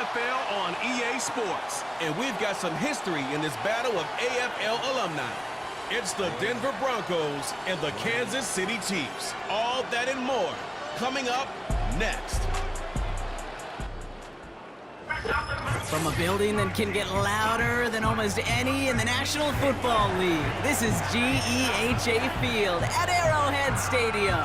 NFL on EA Sports. And we've got some history in this battle of AFL alumni. It's the Denver Broncos and the Kansas City Chiefs. All that and more coming up next. From a building that can get louder than almost any in the National Football League, this is GEHA Field at Arrowhead Stadium.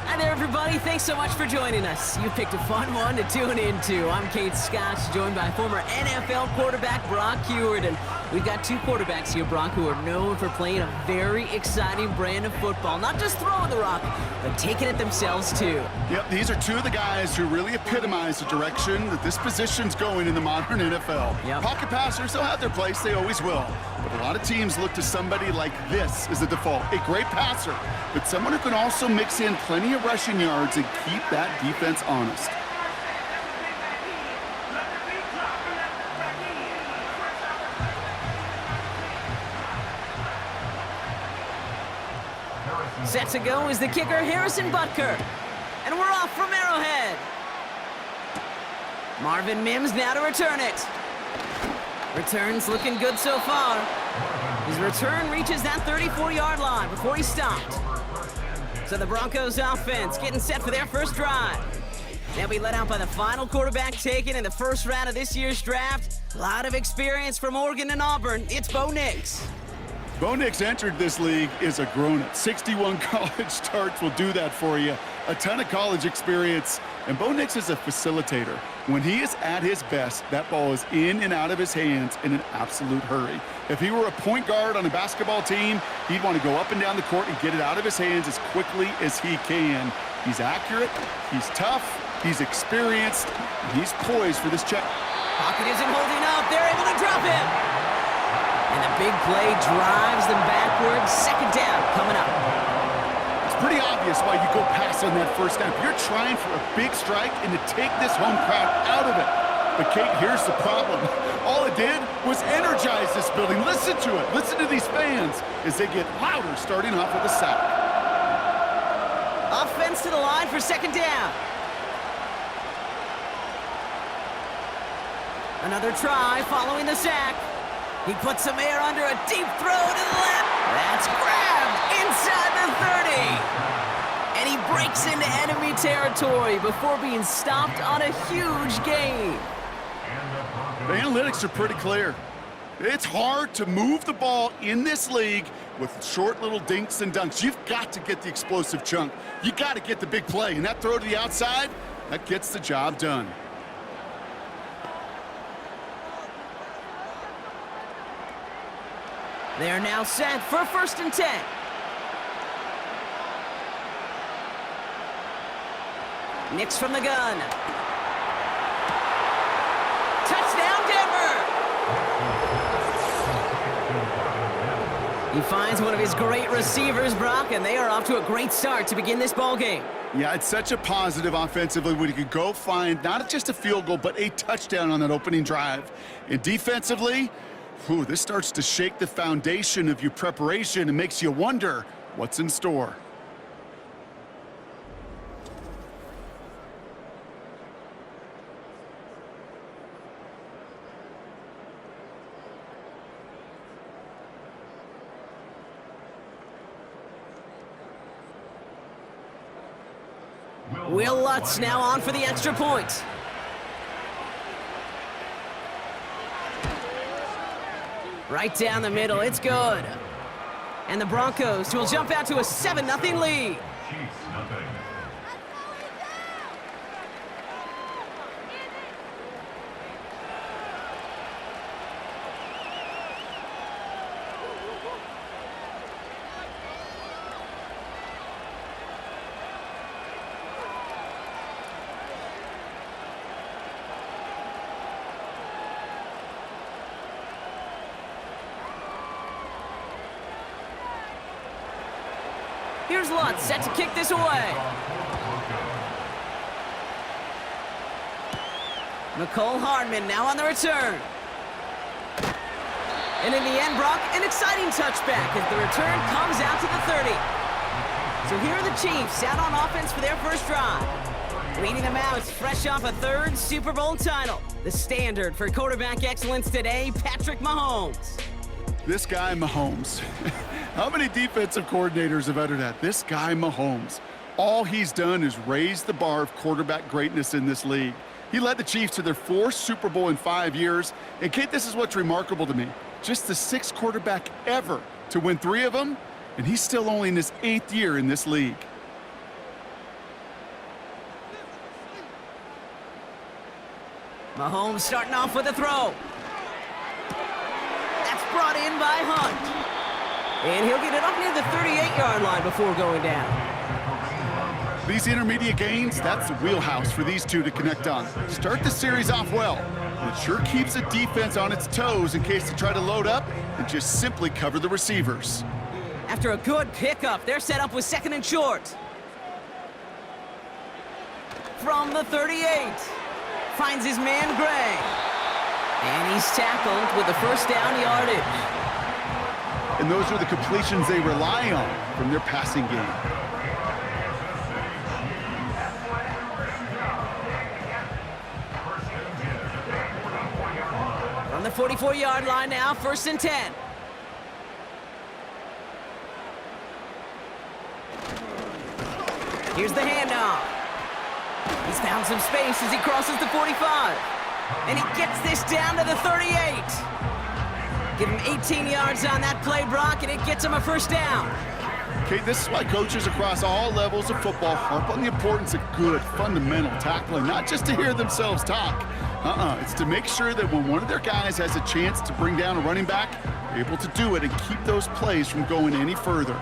Hi there, everybody. Thanks so much for joining us. You picked a fun one to tune into. I'm Kate Scotch, joined by former NFL quarterback Brock Huard, and we've got two quarterbacks here, Brock, who are known for playing a very exciting brand of football. Not just throwing the rock, but taking it themselves, too. Yep, these are two of the guys who really epitomize the direction that this position's going in the modern NFL. Yep. Pocket passers, they'll have their place. They always will. But a lot of teams look to somebody like this as the default. A great passer, but someone who can also mix in plenty of rushing yards and keep that defense honest. Set to go is the kicker, Harrison Butker. And we're off from Arrowhead. Marvin Mims now to return it. Return's looking good so far. His return reaches that 34-yard line before he stopped. So the Broncos offense getting set for their first drive. They'll be led out by the final quarterback taken in the first round of this year's draft. A lot of experience from Oregon and Auburn. It's Bo Nix. Bo Nix entered this league as a grown-up. 61 college starts will do that for you. A ton of college experience, and Bo Nix is a facilitator. When he is at his best, that ball is in and out of his hands in an absolute hurry. If he were a point guard on a basketball team, he'd want to go up and down the court and get it out of his hands as quickly as he can. He's accurate, he's tough, he's experienced, and he's poised for this check. Pocket isn't holding up. They're able to drop him. And the big play drives them backwards. Second down coming up. It's pretty obvious why you go pass on that first snap. You're trying for a big strike and to take this home crowd out of it. But Kate, here's the problem. All it did was energize this building. Listen to it. Listen to these fans as they get louder starting off with a sack. Offense to the line for second down. Another try following the sack. He puts some air under a deep throw to the left. That's grabbed inside the 30. And he breaks into enemy territory before being stopped on a huge gain. The analytics are pretty clear. It's hard to move the ball in this league with short little dinks and dunks. You've got to get the explosive chunk. You got to get the big play. And that throw to the outside, that gets the job done. They are now set for 1st and 10. Nix from the gun. Touchdown, Denver! He finds one of his great receivers, Brock, and they are off to a great start to begin this ball game. Yeah, it's such a positive offensively when you could go find not just a field goal, but a touchdown on that opening drive. And defensively, this starts to shake the foundation of your preparation and makes you wonder what's in store. Will Lutz now on for the extra point. Right down the middle, it's good. And the Broncos will jump out to a 7-0 lead. Here's Lutz, set to kick this away. Nicole Hardman now on the return. And in the end, Brock, an exciting touchback as the return comes out to the 30. So here are the Chiefs out on offense for their first drive. Leading them out, fresh off a third Super Bowl title. The standard for quarterback excellence today, Patrick Mahomes. This guy, Mahomes. How many defensive coordinators have uttered that? This guy, Mahomes. All he's done is raise the bar of quarterback greatness in this league. He led the Chiefs to their 4th Super Bowl in 5 years. And, Kate, this is what's remarkable to me. Just the 6th quarterback ever to win 3 of them, and he's still only in his 8th year in this league. Mahomes starting off with a throw. That's brought in by Hunt. And he'll get it up near the 38-yard line before going down. These intermediate gains, that's the wheelhouse for these two to connect on. Start the series off well. It sure keeps the defense on its toes in case they try to load up and just simply cover the receivers. After a good pickup, they're set up with 2nd and short. From the 38. Finds his man Gray. And he's tackled with the first down yardage. And those are the completions they rely on from their passing game. From the 44-yard line now, 1st and 10. Here's the handoff. He's found some space as he crosses the 45. And he gets this down to the 38. Give him 18 yards on that play, Brock, and it gets him a first down. Okay, this is why coaches across all levels of football harp on the importance of good, fundamental tackling, not just to hear themselves talk. It's to make sure that when one of their guys has a chance to bring down a running back, they're able to do it and keep those plays from going any further.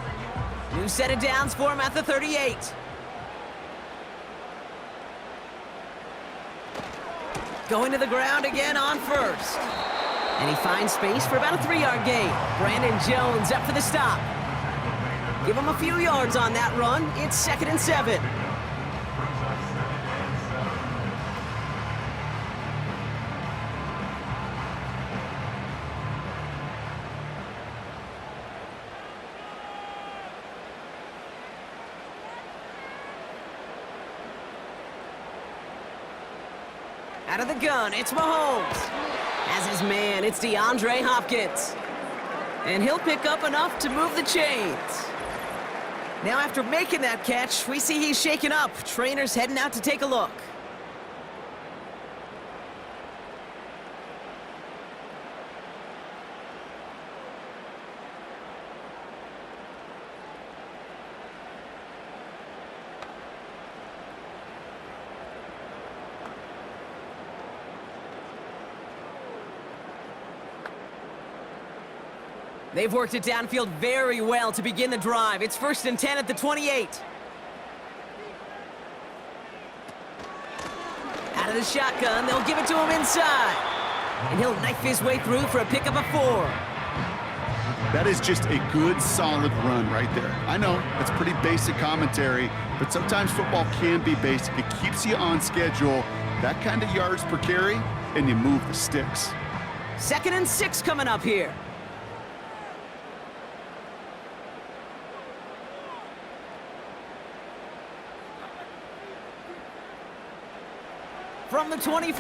New set of downs for him at the 38. Going to the ground again on 1st. And he finds space for about a 3-yard gain. Brandon Jones up for the stop. Give him a few yards on that run. It's 2nd and 7. Out of the gun, it's Mahomes. As his man, it's DeAndre Hopkins. And he'll pick up enough to move the chains. Now after making that catch, we see he's shaken up. Trainer's heading out to take a look. They've worked it downfield very well to begin the drive. It's 1st and 10 at the 28. Out of the shotgun, they'll give it to him inside. And he'll knife his way through for a pickup of 4. That is just a good, solid run right there. I know, that's pretty basic commentary, but sometimes football can be basic. It keeps you on schedule, that kind of yards per carry, and you move the sticks. 2nd and 6 coming up here. From the 24. He's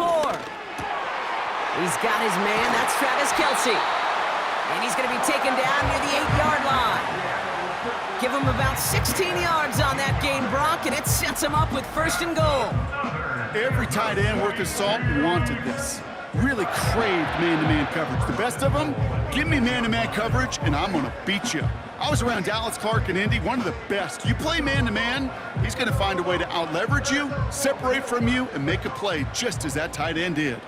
got his man, that's Travis Kelce. And he's going to be taken down near the 8-yard line. Give him about 16 yards on that gain, Brock, and it sets him up with 1st and goal. Every tight end worth his salt wanted this. Really craved man-to-man coverage. The best of them, give me man-to-man coverage, and I'm going to beat you. I was around Dallas Clark and Indy, one of the best. You play man-to-man, he's going to find a way to out-leverage you, separate from you, and make a play just as that tight end did.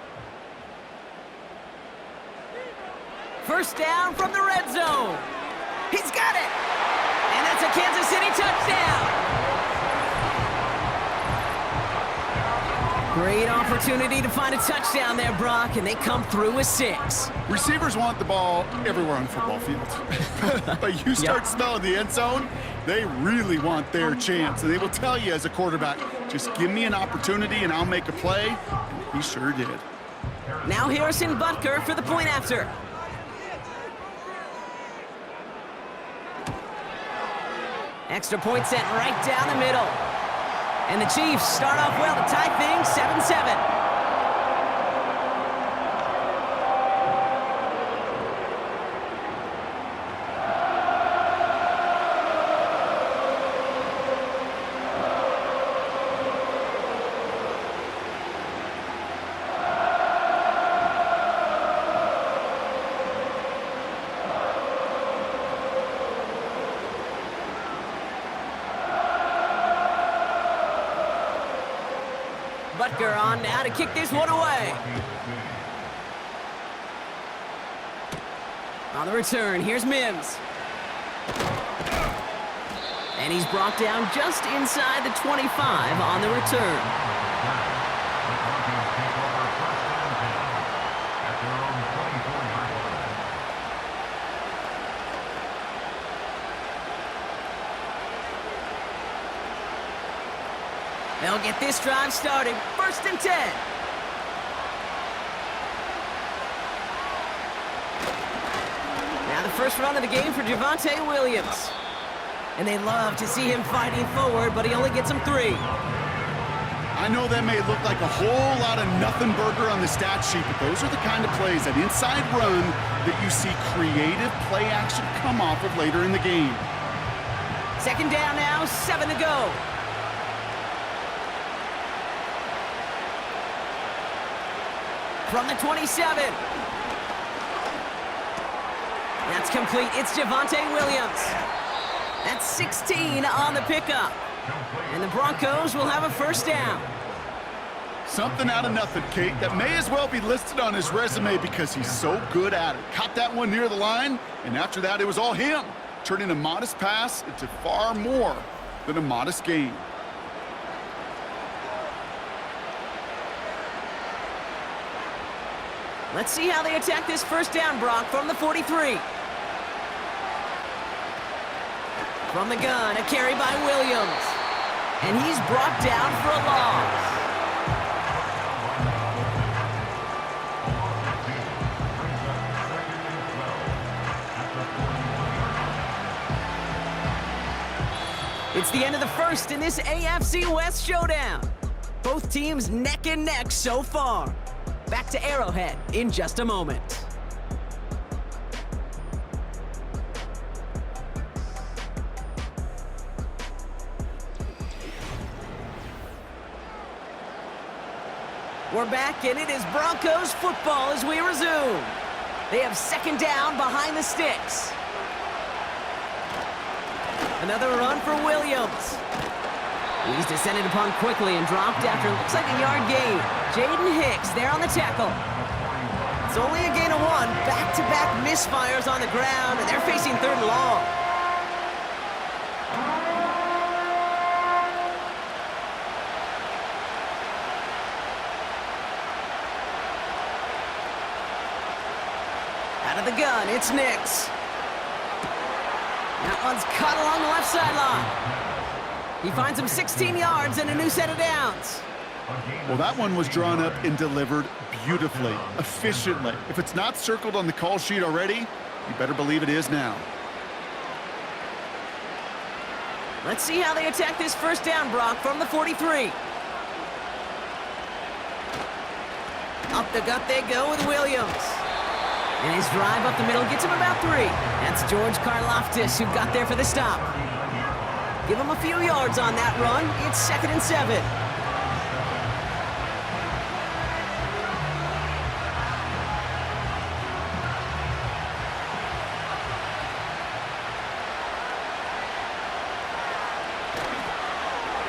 First down from the red zone. He's got it! And that's a Kansas City touchdown! Great opportunity to find a touchdown there, Brock, and they come through with 6. Receivers want the ball everywhere on the football field. But you start smelling the end zone, they really want their chance. And they will tell you as a quarterback, just give me an opportunity and I'll make a play. And he sure did. Now Harrison Butker for the point after. Extra point sent right down the middle. And the Chiefs start off well to tie things 7-7. Butker on now to kick this one away. On the return, here's Mims. And he's brought down just inside the 25 on the return. They'll get this drive started. 1st and 10. Now the first run of the game for Javonte Williams. And they love to see him fighting forward, but he only gets them 3. I know that may look like a whole lot of nothing burger on the stat sheet, but those are the kind of plays, that inside run, that you see creative play action come off of later in the game. 2nd down now, 7 to go. From the 27. That's complete. It's Javonte Williams. That's 16 on the pickup. And the Broncos will have a 1st down. Something out of nothing, Kate, that may as well be listed on his resume because he's so good at it. Caught that one near the line, and after that, it was all him, turning a modest pass into far more than a modest gain. Let's see how they attack this 1st down, Brock, from the 43. From the gun, a carry by Williams. And he's brought down for a loss. It's the end of the 1st in this AFC West showdown. Both teams neck and neck so far. Back to Arrowhead in just a moment. We're back, and it is Broncos football as we resume. They have 2nd down behind the sticks. Another run for Williams. He's descended upon quickly and dropped after looks like a yard gain. Jaden Hicks there on the tackle. It's only a gain of 1. Back-to-back misfires on the ground, and they're facing 3rd and long. Out of the gun, it's Nix. That one's cut along the left sideline. He finds him 16 yards and a new set of downs. Well, that one was drawn up and delivered beautifully, efficiently. If it's not circled on the call sheet already, you better believe it is now. Let's see how they attack this 1st down, Brock, from the 43. Up the gut they go with Williams. And his drive up the middle gets him about 3. That's George Karlaftis who got there for the stop. Give him a few yards on that run. It's 2nd and 7.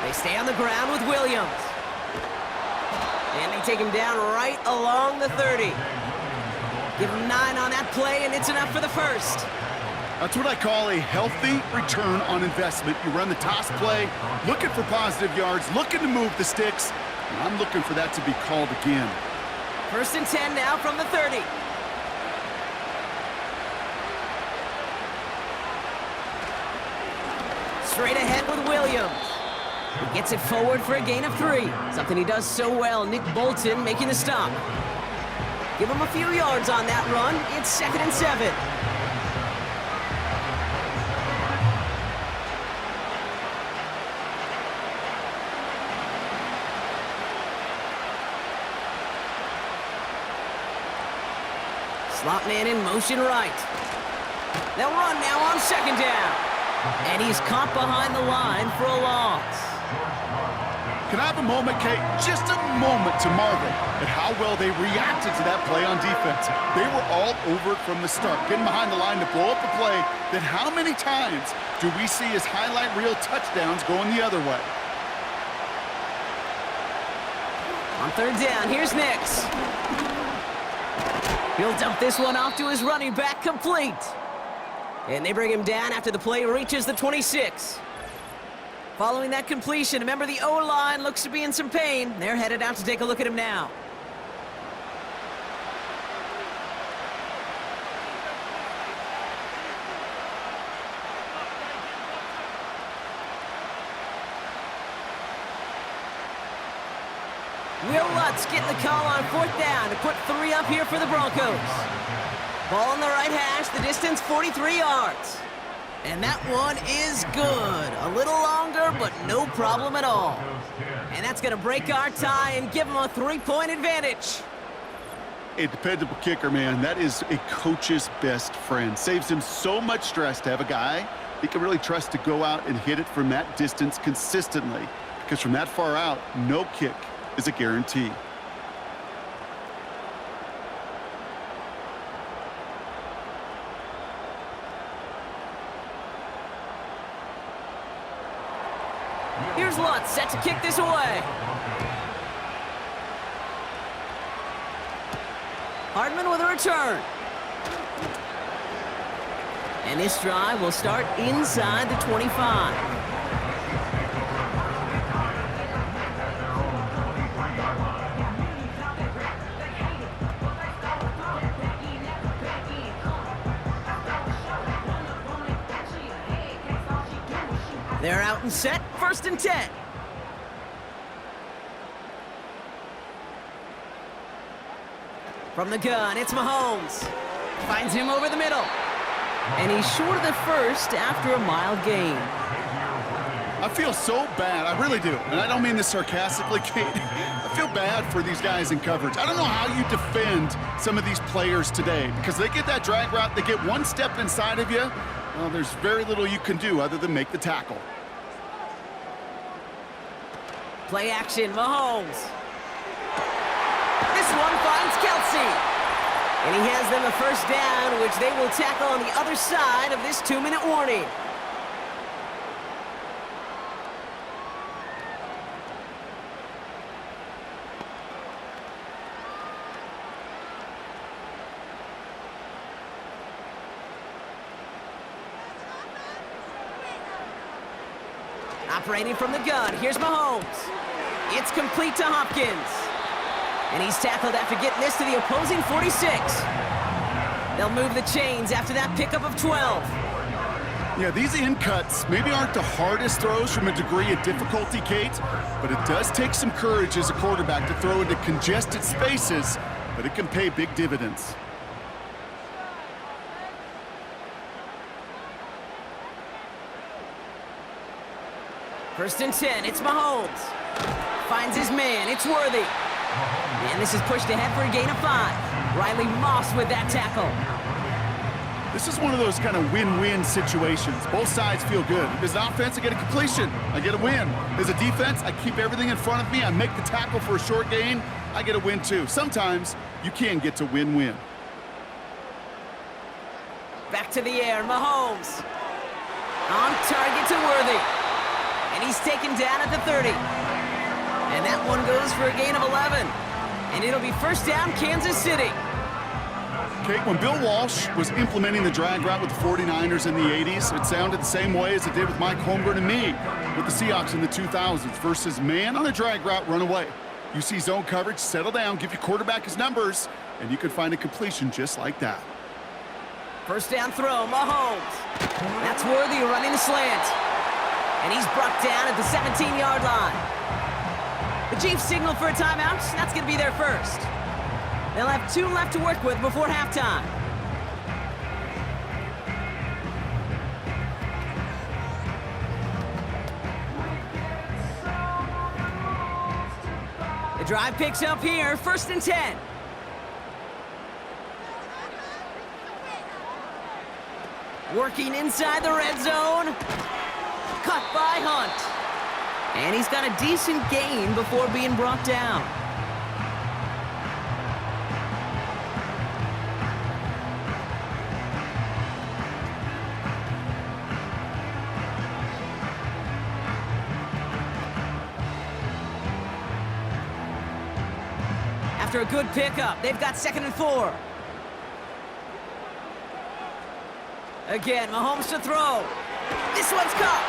They stay on the ground with Williams. And they take him down right along the 30. Give him 9 on that play, and it's enough for the 1st. That's what I call a healthy return on investment. You run the toss play, looking for positive yards, looking to move the sticks, and I'm looking for that to be called again. 1st and 10 now from the 30. Straight ahead with Williams. He gets it forward for a gain of 3. Something he does so well. Nick Bolton making the stop. Give him a few yards on that run. It's 2nd and 7. Slot man in motion right. They'll run now on second down. And he's caught behind the line for a loss. Can I have a moment, Kate? Just a moment to marvel at how well they reacted to that play on defense. They were all over it from the start, getting behind the line to blow up a play that how many times do we see as highlight reel touchdowns going the other way? On third down, here's Nix. He'll dump this one off to his running back, complete. And they bring him down after the play reaches the 26. Following that completion, remember the O-line looks to be in some pain. They're headed out to take a look at him now. Will Lutz getting the call on fourth down to put 3 up here for the Broncos. Ball on the right hash, the distance 43 yards. And that one is good. A little longer, but no problem at all. And that's going to break our tie and give them a 3-point advantage. A dependable kicker, man. That is a coach's best friend. Saves him so much stress to have a guy he can really trust to go out and hit it from that distance consistently. Because from that far out, no kick is a guarantee. Here's Lutz, set to kick this away. Hardman with a return. And this drive will start inside the 25. They're out and set, 1st and 10. From the gun, it's Mahomes. Finds him over the middle. And he's short of the first after a mild gain. I feel so bad, I really do. And I don't mean this sarcastically, Kate. I feel bad for these guys in coverage. I don't know how you defend some of these players today because they get that drag route, they get one step inside of you. Well, there's very little you can do other than make the tackle. Play action, Mahomes. This one finds Kelsey. And he has them a first down, which they will tackle on the other side of this 2-minute warning. Operating from the gun, here's Mahomes. It's complete to Hopkins. And he's tackled after getting this to the opposing 46. They'll move the chains after that pickup of 12. Yeah, these in cuts maybe aren't the hardest throws from a degree of difficulty, Kate, but it does take some courage as a quarterback to throw into congested spaces, but it can pay big dividends. First and 10, it's Mahomes. Finds his man, it's Worthy. And this is pushed ahead for a gain of 5. Riley Moss with that tackle. This is one of those kind of win-win situations. Both sides feel good. As an offense, I get a completion. I get a win. As a defense, I keep everything in front of me. I make the tackle for a short gain. I get a win too. Sometimes you can get to win-win. Back to the air, Mahomes. On target to Worthy. And he's taken down at the 30. And that one goes for a gain of 11. And it'll be first down, Kansas City. Kate, when Bill Walsh was implementing the drag route with the 49ers in the 80s, it sounded the same way as it did with Mike Holmgren and me with the Seahawks in the 2000s versus man on a drag route, run away. You see zone coverage, settle down, give your quarterback his numbers, and you could find a completion just like that. First down throw, Mahomes. That's Worthy running the slant. And he's brought down at the 17-yard line. The Chiefs signal for a timeout. That's going to be their first. They'll have 2 left to work with before halftime. The drive picks up here, 1st and 10. Working inside the red zone. Cut by Hunt. And he's got a decent gain before being brought down. After a good pickup, they've got 2nd and 4. Again, Mahomes to throw. This one's caught.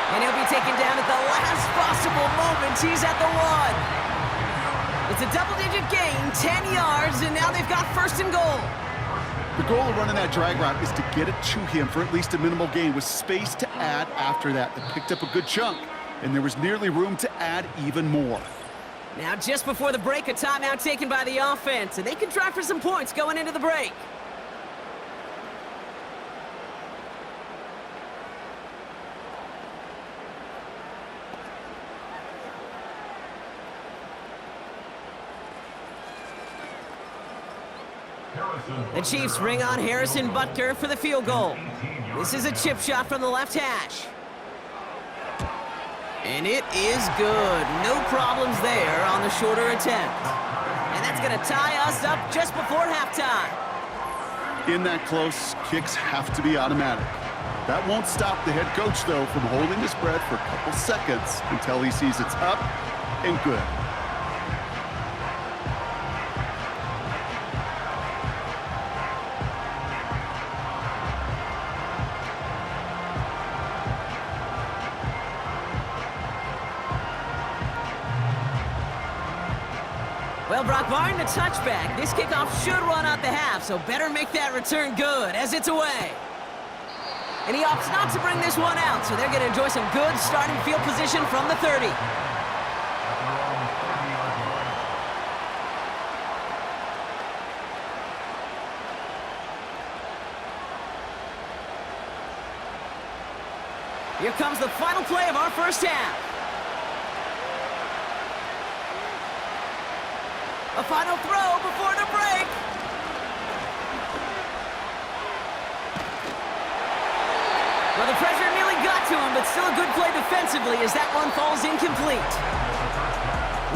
And he'll be taken down at the last possible moment. He's at the 1. It's a double-digit gain, 10 yards, and now they've got 1st and goal. The goal of running that drag route is to get it to him for at least a minimal gain with space to add after that. They picked up a good chunk, and there was nearly room to add even more. Now, just before the break, a timeout taken by the offense, and they can try for some points going into the break. The Chiefs bring on Harrison Butker for the field goal. This is a chip shot from the left hash. And it is good. No problems there on the shorter attempt. And that's going to tie us up just before halftime. In that close, kicks have to be automatic. That won't stop the head coach, though, from holding his breath for a couple seconds until he sees it's up and good. Well, Brock, barring the touchback, this kickoff should run out the half, so better make that return good as it's away. And he opts not to bring this one out, so they're going to enjoy some good starting field position from the 30. Here comes the final play of our first half. A final throw before the break. Well, the pressure nearly got to him, but still a good play defensively as that one falls incomplete.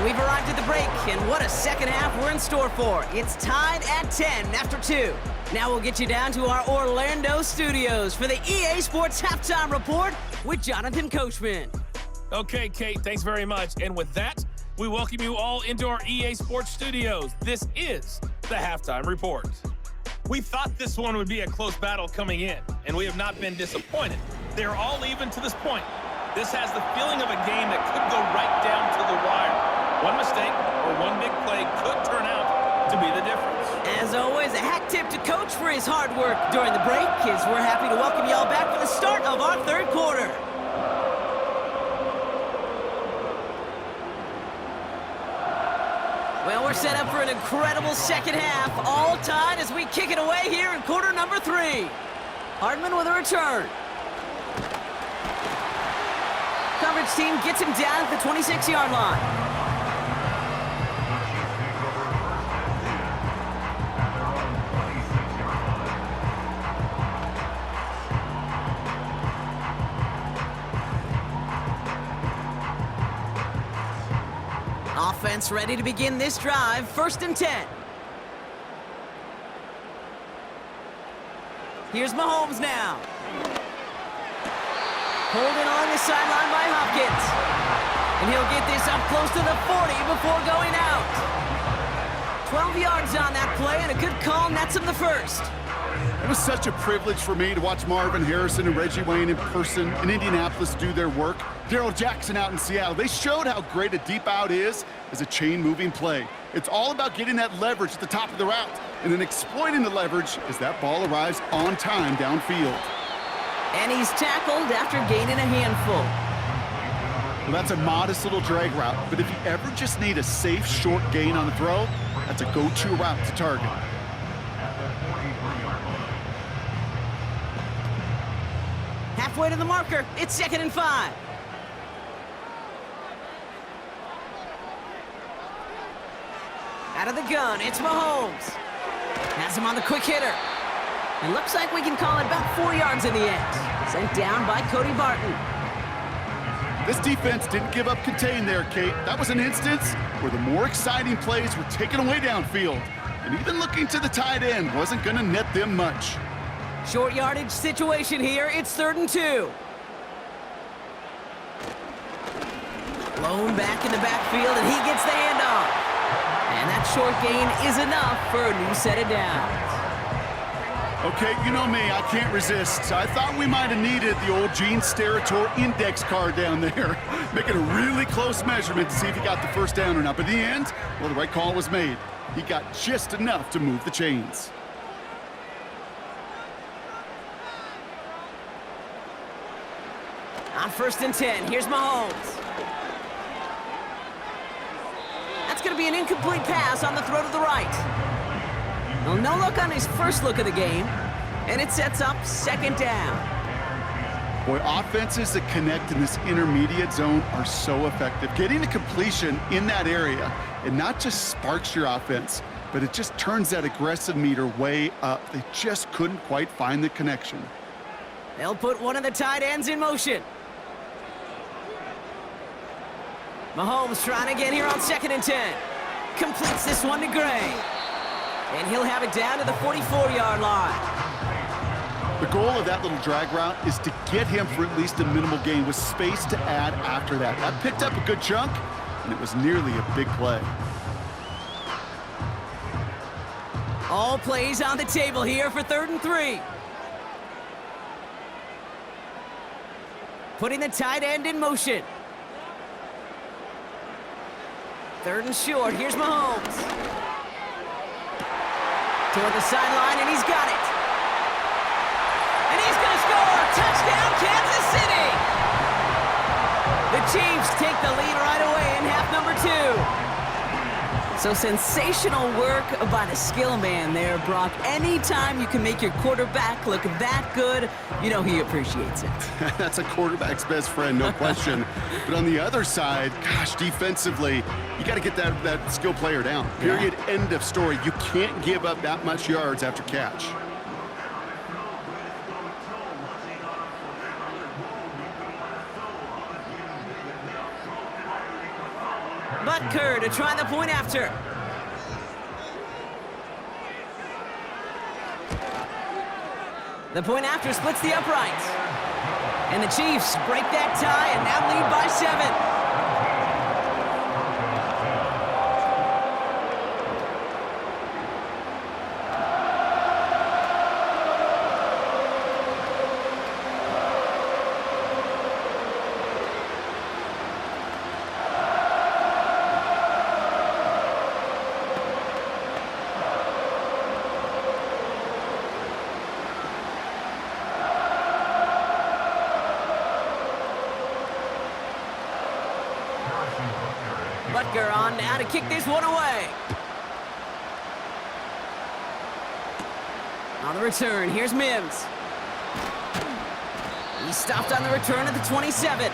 We've arrived at the break, and what a second half we're in store for. It's tied at 10 after 2. Now we'll get you down to our Orlando studios for the EA Sports Halftime Report with Jonathan Coachman. Okay, Kate, thanks very much. And with that, we welcome you all into our EA Sports studios. This is the Halftime Report. We thought this one would be a close battle coming in, and we have not been disappointed. They're all even to this point. This has the feeling of a game that could go right down to the wire. One mistake or one big play could turn out to be the difference. As always, a hat tip to Coach for his hard work during the break, as we're happy to welcome y'all back for the start of our third quarter. Well, we're set up for an incredible second half, all tied as we kick it away here in quarter number 3. Hardman with a return. Coverage team gets him down at the 26-yard line. Offense ready to begin this drive. 1st and 10. Here's Mahomes now. Holding on the sideline by Hopkins. And he'll get this up close to the 40 before going out. 12 yards on that play, and a good call nets him the first. It was such a privilege for me to watch Marvin Harrison and Reggie Wayne in person in Indianapolis do their work. Darrell Jackson out in Seattle. They showed how great a deep out is as a chain-moving play. It's all about getting that leverage at the top of the route and then exploiting the leverage as that ball arrives on time downfield. And he's tackled after gaining a handful. Well, that's a modest little drag route, but if you ever just need a safe, short gain on the throw, that's a go-to route to target. Halfway to the marker, it's 2nd and 5. Out of the gun, it's Mahomes. Has him on the quick hitter. It looks like we can call it about 4 yards in the end. Sent down by Cody Barton. This defense didn't give up contain there, Kate. That was an instance where the more exciting plays were taken away downfield. And even looking to the tight end wasn't going to net them much. Short yardage situation here. It's 3rd and 2. Blown back in the backfield, and he gets the handoff. And that short gain is enough for a new set of downs. Okay, you know me, I can't resist. I thought we might have needed the old Gene Steratore index card down there, making a really close measurement to see if he got the first down or not. But in the end, well, the right call was made. He got just enough to move the chains. On 1st and 10, here's Mahomes. That's going to be an incomplete pass on the throw to the right. Well, no look on his first look of the game, and it sets up 2nd down. Boy, offenses that connect in this intermediate zone are so effective. Getting a completion in that area, it not just sparks your offense, but it just turns that aggressive meter way up. They just couldn't quite find the connection. They'll put one of the tight ends in motion. Mahomes trying again here on 2nd and 10. Completes this one to Gray. And he'll have it down to the 44-yard line. The goal of that little drag route is to get him for at least a minimal gain with space to add after that. That picked up a good chunk, and it was nearly a big play. All plays on the table here for 3rd and 3. Putting the tight end in motion. 3rd and short. Here's Mahomes. Toward the sideline, and he's got it. And he's going to score! Touchdown, Kansas City! The Chiefs take the lead right away in half number 2. So sensational work by the skill man there, Brock. Anytime you can make your quarterback look that good, you know he appreciates it. That's a quarterback's best friend, no question. But on the other side, gosh, defensively, you got to get that skill player down. Period, yeah. End of story. You can't give up that much yards after catch. Butker to try the point after. The point after splits the uprights. And the Chiefs break that tie and now lead by 7. Butker on now to kick this one away. On the return, here's Mims. He stopped on the return at the 27.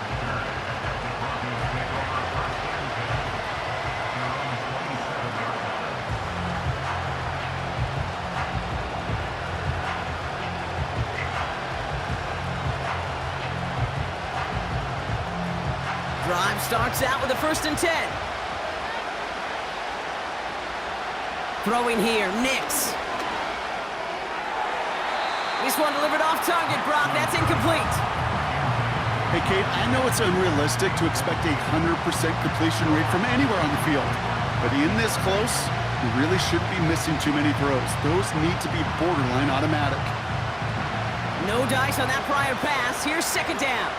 Drive starts out with a 1st and 10. Throwing here, Nix. This one delivered off target, Brock. That's incomplete. Hey, Kate, I know it's unrealistic to expect a 100% completion rate from anywhere on the field. But in this close, you really shouldn't be missing too many throws. Those need to be borderline automatic. No dice on that prior pass. Here's 2nd down.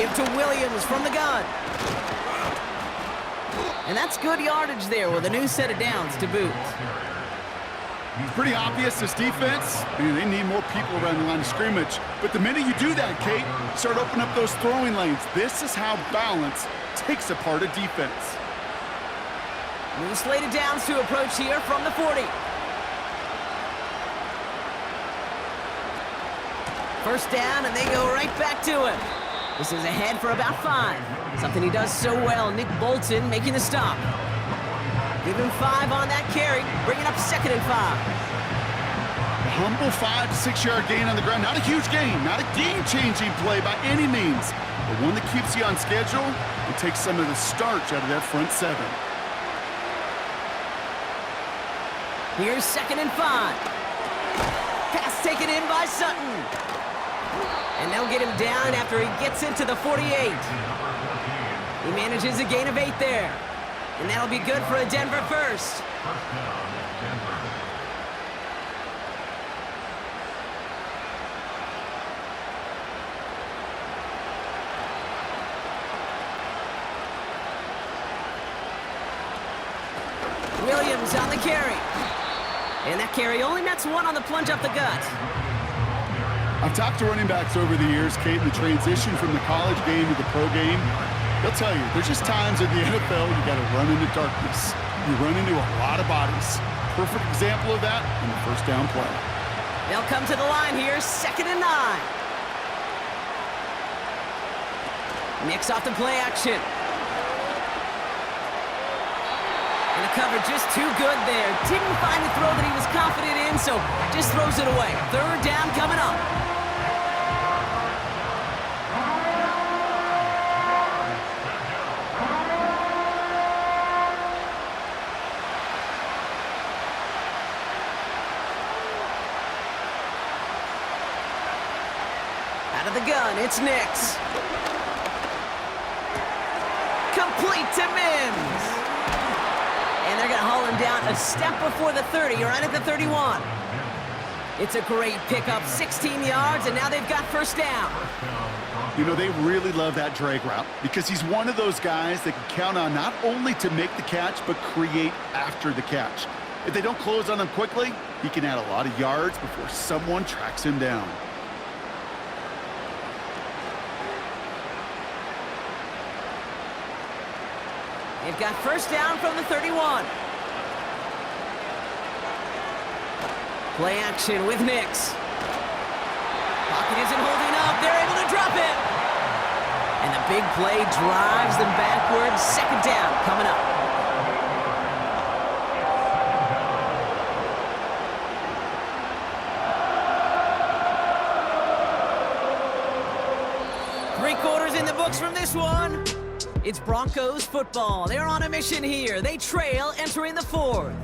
Give to Williams from the gun. And that's good yardage there with a new set of downs to boot. It's pretty obvious this defense, they need more people around the line of scrimmage. But the minute you do that, Kate, you start opening up those throwing lanes. This is how balance takes apart a defense. New slated downs to approach here from the 40. 1st down, and they go right back to him. This is ahead for about 5. Something he does so well, Nick Bolton making the stop. Give him 5 on that carry, bringing up 2nd and 5. A humble 5 to 6 yard gain on the ground. Not a huge gain, not a game-changing play by any means, but one that keeps you on schedule and takes some of the starch out of that front 7. Here's 2nd and 5. Pass taken in by Sutton. And they'll get him down after he gets into the 48. He manages a gain of 8 there. And that'll be good for a Denver first. Williams on the carry. And that carry only nets 1 on the plunge up the gut. I've talked to running backs over the years, Kate, in the transition from the college game to the pro game. They'll tell you, there's just times in the NFL you got to run into darkness. You run into a lot of bodies. Perfect example of that in the first down play. They'll come to the line here, 2nd and 9. Nix off the play action. And the cover just too good there. Didn't find the throw that he was confident in, so just throws it away. 3rd down coming up. Out of the gun, it's Nix. Complete to Mims. And they're going to haul him down a step before the 30, right at the 31. It's a great pickup, 16 yards, and now they've got 1st down. You know, they really love that drag route because he's one of those guys that can count on not only to make the catch, but create after the catch. If they don't close on him quickly, he can add a lot of yards before someone tracks him down. They've got 1st down from the 31. Play action with Nix. Pocket isn't holding up. They're able to drop it. And the big play drives them backwards. 2nd down coming up. Three-quarters in the books from this one. It's Broncos football. They're on a mission here. They trail entering the 4th.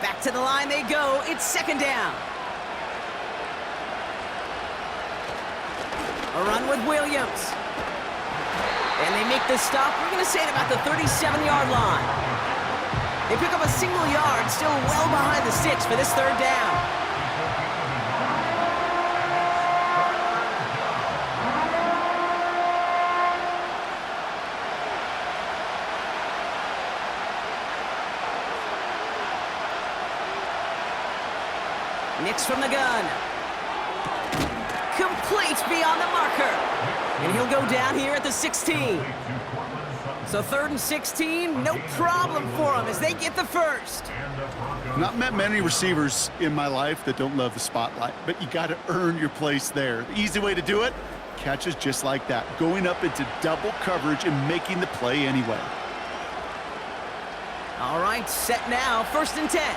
Back to the line they go. It's 2nd down. A run with Williams. And they make this stop, we're going to say, at about the 37-yard line. They pick up a single yard, still well behind the sticks for this 3rd down. Nix from the gun. Complete beyond the marker. And he'll go down here at the 16. So 3rd and 16, no problem for him as they get the 1st. Not met many receivers in my life that don't love the spotlight, but you got to earn your place there. The easy way to do it, catches just like that, going up into double coverage and making the play anyway. All right, set now, 1st and 10.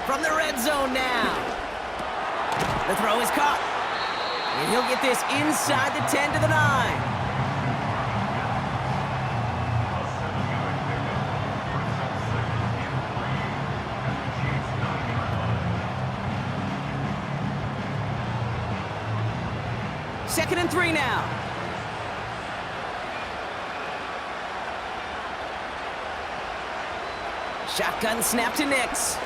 From the red zone now. The throw is caught. And he'll get this inside the 10 to the 9. Second and 3 now. Shotgun snap to Nix.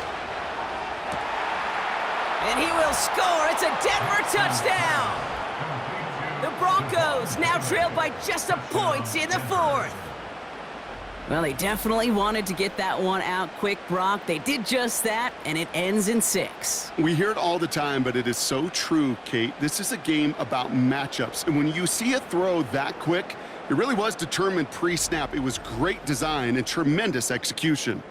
And he will score. It's a Denver touchdown. The Broncos now trailed by just a point in the 4th. Well, they definitely wanted to get that one out quick, Brock. They did just that, and it ends in 6. We hear it all the time, but it is so true, Kate. This is a game about matchups. And when you see a throw that quick, It really was determined pre-snap. It was great design and tremendous execution.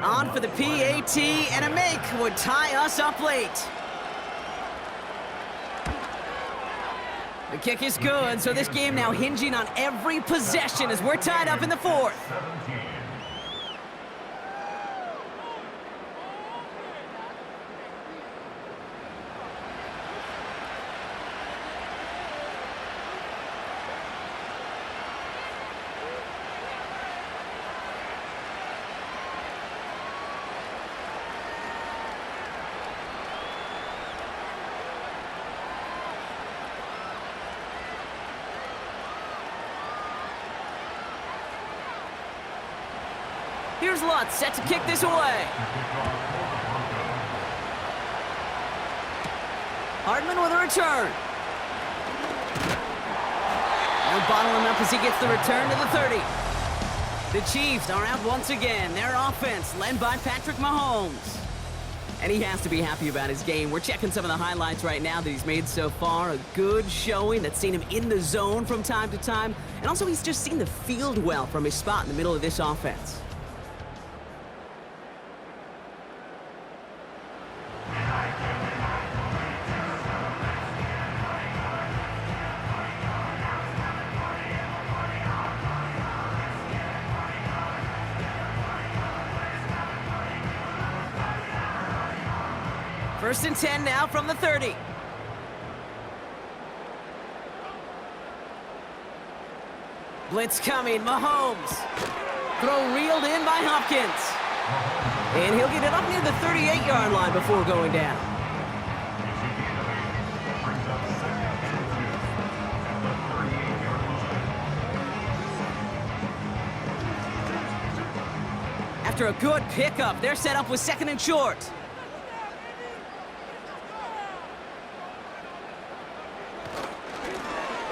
On for the PAT, and a make would tie us up late. The kick is good, so this game now hinging on every possession as we're tied up in the fourth. Here's Lutz, set to kick this away. Hardman with a return. They'll bottle him up as he gets the return to the 30. The Chiefs are out once again. Their offense led by Patrick Mahomes. And he has to be happy about his game. We're checking some of the highlights right now that he's made so far. A good showing that's seen him in the zone from time to time. And also he's just seen the field well from his spot in the middle of this offense. First and 10 now from the 30. Blitz coming, Mahomes. Throw reeled in by Hopkins. And he'll get it up near the 38-yard line before going down. After a good pickup, they're set up with second and short.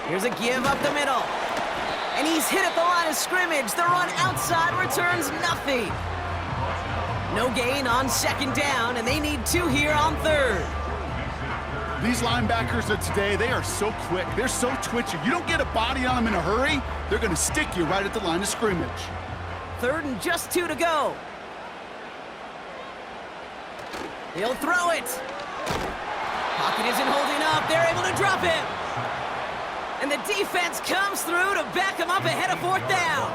Here's a give up the middle. And he's hit at the line of scrimmage. The run outside returns nothing. No gain on second down, and they need 2 here on third. These linebackers of today, they are so quick. They're so twitchy. You don't get a body on them in a hurry, they're going to stick you right at the line of scrimmage. Third and just 2 to go. He'll throw it. Pocket isn't holding up. They're able to drop him. And the defense comes through to back him up ahead of fourth down.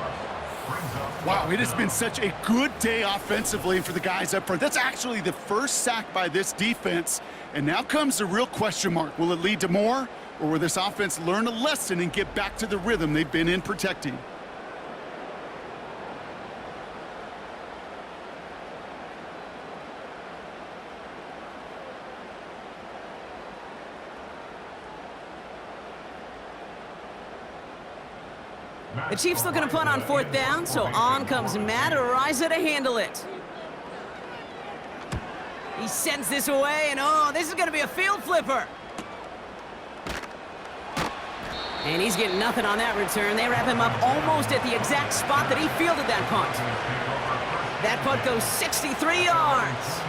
Wow, it has been such a good day offensively for the guys up front. That's actually the first sack by this defense. And now comes the real question mark. Will it lead to more? Or will this offense learn a lesson and get back to the rhythm they've been in protecting? The Chiefs looking to punt on fourth down, so on comes Matt Ariza to handle it. He sends this away, and oh, this is going to be a field flipper. And he's getting nothing on that return. They wrap him up almost at the exact spot that he fielded that punt. That punt goes 63 yards.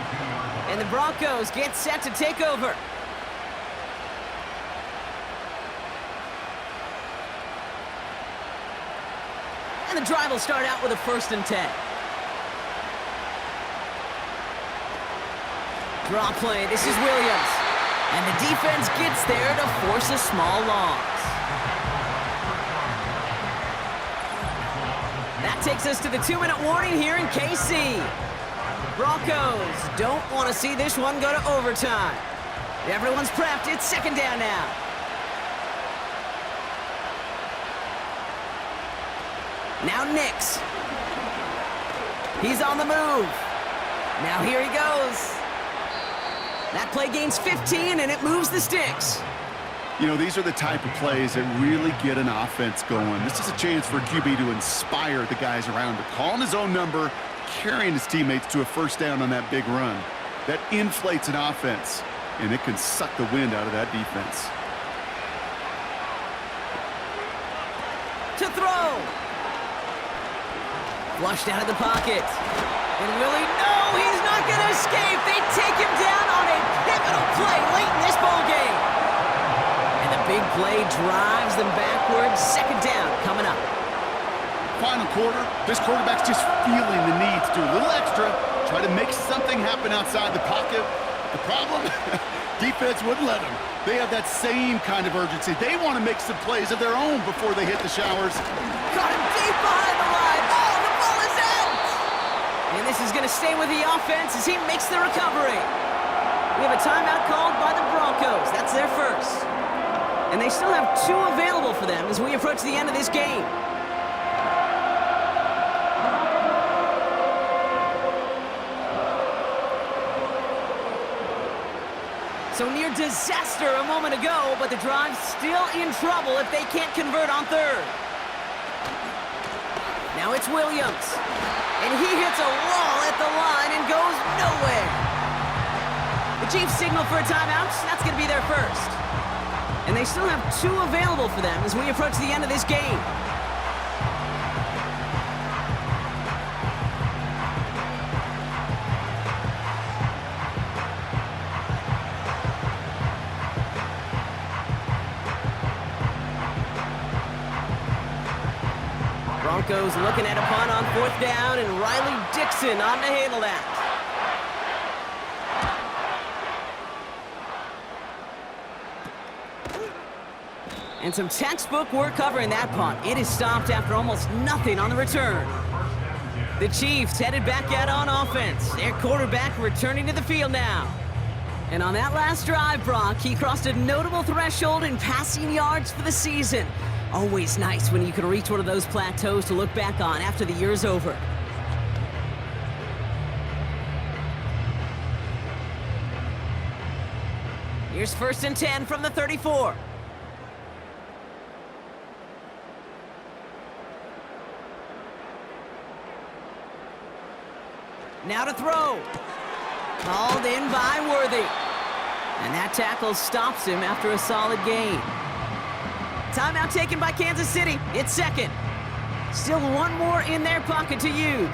And the Broncos get set to take over. And the drive will start out with a first and 10. Draw play, this is Williams. And the defense gets there to force a small loss. That takes us to the 2-minute warning here in KC. Broncos don't want to see this one go to overtime. Everyone's prepped, it's second down now. Now Nix. He's on the move. Now here he goes. That play gains 15, and it moves the sticks. You know, these are the type of plays that really get an offense going. This is a chance for QB to inspire the guys around him. Calling his own number, carrying his teammates to a first down on that big run. That inflates an offense, and it can suck the wind out of that defense. To throw. Flushed out of the pocket. And will he? No, he's not going to escape. They take him down on a pivotal play late in this ball game. And the big play drives them backwards. Second down coming up. Final quarter, this quarterback's just feeling the need to do a little extra, try to make something happen outside the pocket. The problem? Defense wouldn't let them. They have that same kind of urgency. They want to make some plays of their own before they hit the showers. Got him deep behind the line. Oh, the ball is out! And this is going to stay with the offense as he makes the recovery. We have a timeout called by the Broncos. That's their first. And they still have 2 available for them as we approach the end of this game. So near disaster a moment ago, but the drive's still in trouble if they can't convert on third. Now it's Williams. And he hits a wall at the line and goes nowhere. The Chiefs signal for a timeout. That's going to be their first. And they still have 2 available for them as we approach the end of this game. Broncos looking at a punt on 4th down, and Riley Dixon on to handle that. And some textbook work covering that punt. It is stopped after almost nothing on the return. The Chiefs headed back out on offense. Their quarterback returning to the field now. And on that last drive, Brock, he crossed a notable threshold in passing yards for the season. Always nice when you can reach one of those plateaus to look back on after the year's over. Here's 1st and 10 from the 34. Now to throw. Called in by Worthy. And that tackle stops him after a solid gain. Timeout taken by Kansas City. It's second. Still 1 more in their pocket to use.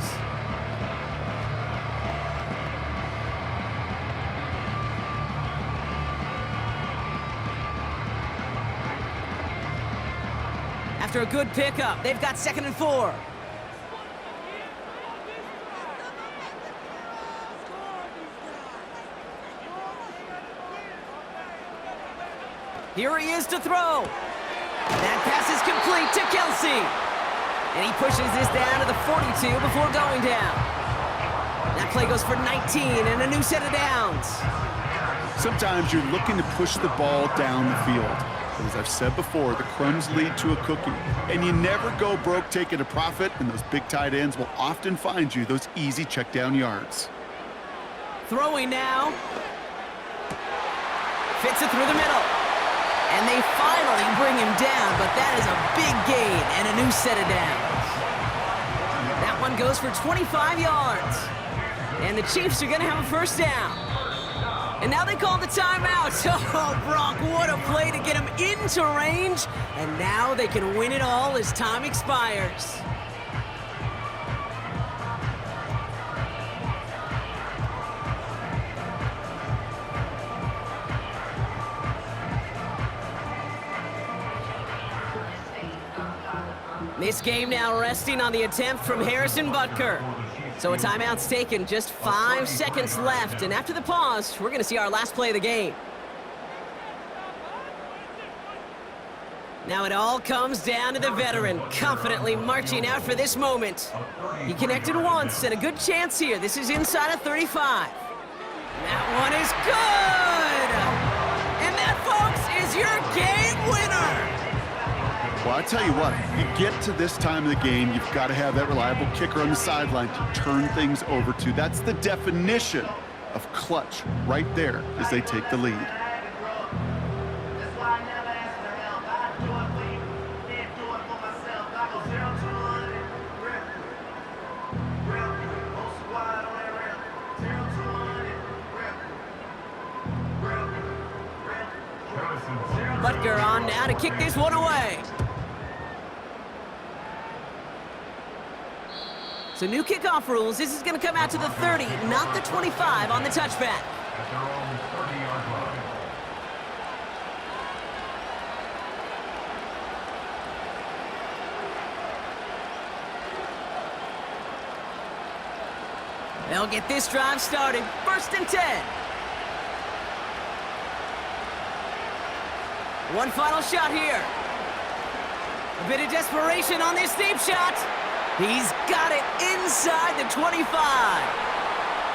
After a good pickup, they've got 2nd and 4. Here he is to throw. That pass is complete to Kelsey. And he pushes this down to the 42 before going down. That play goes for 19 and a new set of downs. Sometimes you're looking to push the ball down the field. But as I've said before, the crumbs lead to a cookie. And you never go broke taking a profit, and those big tight ends will often find you those easy check down yards. Throwing now. Fits it through the middle. And they finally bring him down, but that is a big gain and a new set of downs. That one goes for 25 yards. And the Chiefs are going to have a 1st down. And now they call the timeout. Oh, Brock, what a play to get him into range. And now they can win it all as time expires. This game now resting on the attempt from Harrison Butker. So a timeout's taken, just 5 seconds left. And after the pause, we're going to see our last play of the game. Now it all comes down to the veteran, confidently marching out for this moment. He connected once, and a good chance here. This is inside of 35. That one is good! And that, folks, is your game winner! Well, I tell you what, you get to this time of the game, you've got to have that reliable kicker on the sideline to turn things over to. That's the definition of clutch right there as they take the lead. Butker on now to kick this one away. So new kickoff rules. This is going to come out to the 30, not the 25 on the touchback. At their own 30-yard line. They'll get this drive started. 1st and 10. One final shot here. A bit of desperation on this deep shot. He's got it inside the 25.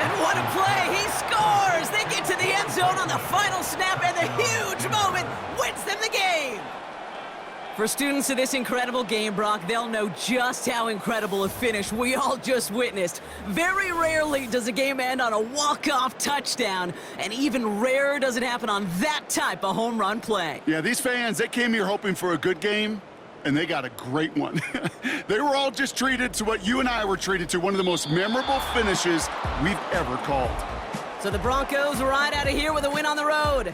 And what a play. He scores. They get to the end zone on the final snap, and the huge moment wins them the game. For students of this incredible game, Brock, they'll know just how incredible a finish we all just witnessed. Very rarely does a game end on a walk-off touchdown, and even rarer does it happen on that type of home run play. Yeah, these fans, they came here hoping for a good game, and they got a great one. They were all just treated to what you and I were treated to, one of the most memorable finishes we've ever called. So the Broncos ride out of here with a win on the road.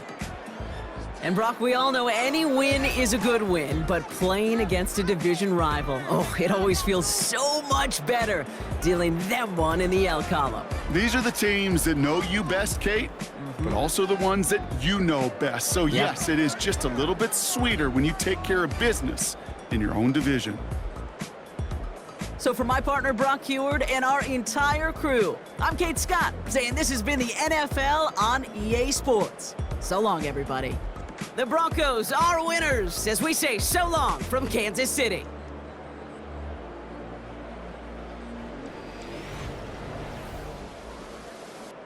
And Brock, we all know any win is a good win, but playing against a division rival, oh, it always feels so much better dealing them one in the L column. These are the teams that know you best, Kate, but also the ones that you know best. So yes, it is just a little bit sweeter when you take care of business in your own division. So for my partner, Brock Heward, and our entire crew, I'm Kate Scott, saying this has been the NFL on EA Sports. So long, everybody. The Broncos are winners as we say so long from Kansas City.